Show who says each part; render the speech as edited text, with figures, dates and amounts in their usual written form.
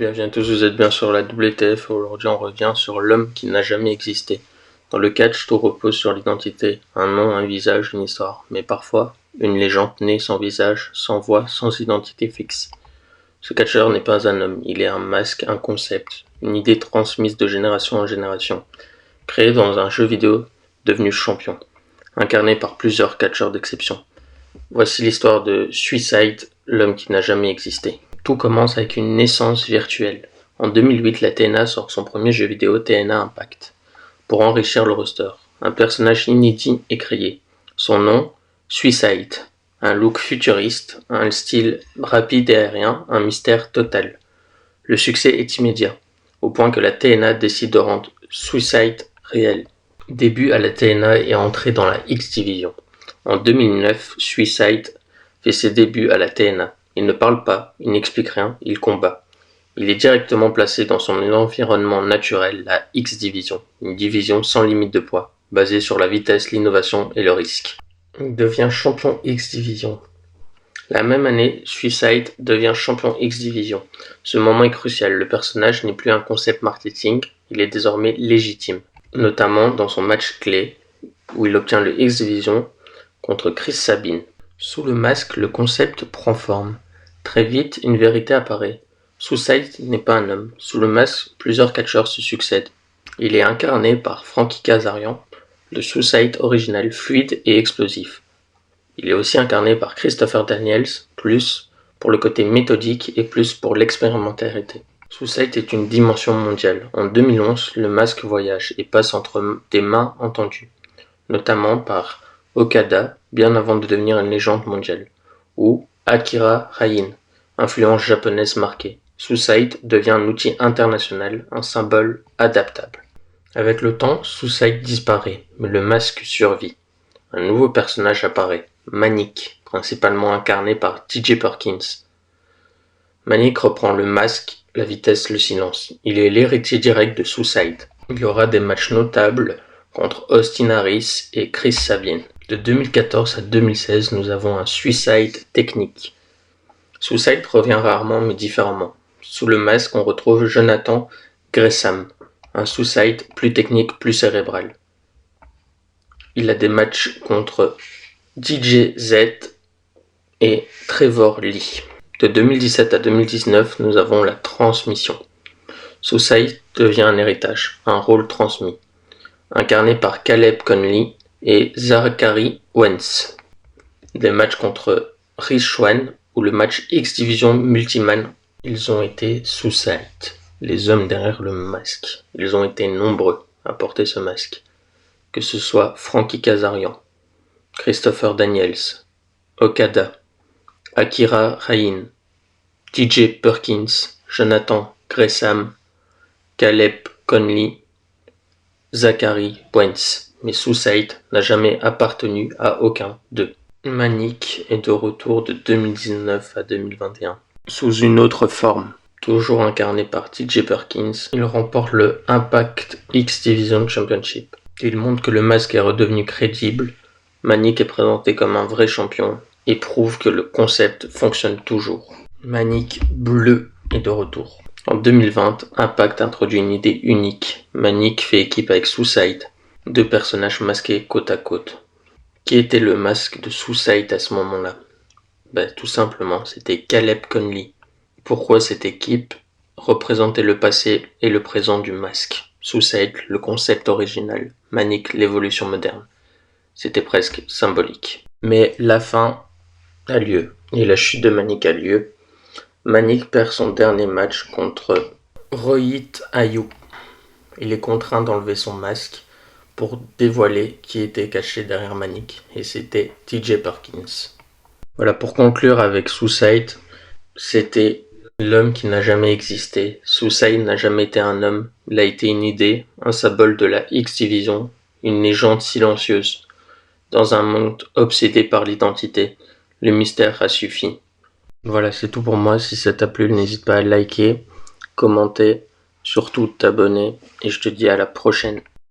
Speaker 1: Bienvenue à tous, vous êtes bien sur la WTF. Aujourd'hui on revient sur l'homme qui n'a jamais existé. Dans le catch, tout repose sur l'identité, un nom, un visage, une histoire, mais parfois une légende née sans visage, sans voix, sans identité fixe. Ce catcheur n'est pas un homme, il est un masque, un concept, une idée transmise de génération en génération, créé dans un jeu vidéo devenu champion, incarné par plusieurs catcheurs d'exception. Voici l'histoire de Suicide, l'homme qui n'a jamais existé. Tout commence avec une naissance virtuelle. En 2008, la TNA sort son premier jeu vidéo TNA Impact, pour enrichir le roster. Un personnage inédit est créé. Son nom, Suicide. Un look futuriste, un style rapide et aérien, un mystère total. Le succès est immédiat, au point que la TNA décide de rendre Suicide réel. Début à la TNA et entrée dans la X-Division. En 2009, Suicide fait ses débuts à la TNA. Il ne parle pas, il n'explique rien, il combat. Il est directement placé dans son environnement naturel, la X-Division, une division sans limite de poids, basée sur la vitesse, l'innovation et le risque. Il devient champion X-Division. La même année, Suicide devient champion X-Division. Ce moment est crucial, le personnage n'est plus un concept marketing, il est désormais légitime, notamment dans son match clé, où il obtient le X-Division contre Chris Sabin. Sous le masque, le concept prend forme. Très vite, une vérité apparaît. Suicide n'est pas un homme. Sous le masque, plusieurs catcheurs se succèdent. Il est incarné par Frankie Kazarian, le Suicide original fluide et explosif. Il est aussi incarné par Christopher Daniels, plus pour le côté méthodique et plus pour l'expérimentarité. Suicide est une dimension mondiale. En 2011, le masque voyage et passe entre des mains entendues, notamment par Okada, bien avant de devenir une légende mondiale, ou Akira Hain, influence japonaise marquée. Suicide devient un outil international, un symbole adaptable. Avec le temps, Suicide disparaît, mais le masque survit. Un nouveau personnage apparaît, Manic, principalement incarné par DJ Perkins. Manic reprend le masque, la vitesse, le silence. Il est l'héritier direct de Suicide. Il y aura des matchs notables contre Austin Harris et Chris Sabin. De 2014 à 2016, nous avons un Suicide technique. Suicide revient rarement mais différemment. Sous le masque, on retrouve Jonathan Gresham, un Suicide plus technique, plus cérébral. Il a des matchs contre DJ Z et Trevor Lee. De 2017 à 2019, nous avons la transmission. Suicide devient un héritage, un rôle transmis, incarné par Caleb Conley et Zachary Wentz. Des matchs contre Rich Swann ou le match X-Division Multiman, ils ont été Suicide, les hommes derrière le masque. Ils ont été nombreux à porter ce masque, que ce soit Frankie Kazarian, Christopher Daniels, Okada, Akira Hain, DJ Perkins, Jonathan Gresham, Caleb Conley, Zachary Wentz. Mais Suicide n'a jamais appartenu à aucun d'eux. Manic est de retour de 2019 à 2021, sous une autre forme. Toujours incarné par TJ Perkins, il remporte le Impact X-Division Championship. Il montre que le masque est redevenu crédible, Manic est présenté comme un vrai champion et prouve que le concept fonctionne toujours. Manic bleu est de retour. En 2020, Impact introduit une idée unique. Manic fait équipe avec Suicide, deux personnages masqués côte à côte. Qui était le masque de Suicide à ce moment-là? Tout simplement, c'était Caleb Conley. Pourquoi cette équipe représentait le passé et le présent du masque? Suicide, le concept original. Manic, l'évolution moderne. C'était presque symbolique. Mais la fin a lieu, et la chute de Manic a lieu. Manic perd son dernier match contre Rohit Ayu. Il est contraint d'enlever son masque pour dévoiler qui était caché derrière Manic, et c'était TJ Perkins. Voilà, pour conclure avec Suicide, c'était l'homme qui n'a jamais existé. Suicide n'a jamais été un homme, il a été une idée, un symbole de la X-Division, une légende silencieuse. Dans un monde obsédé par l'identité, le mystère a suffi. Voilà, c'est tout pour moi. Si ça t'a plu, n'hésite pas à liker, commenter, surtout t'abonner, et je te dis à la prochaine.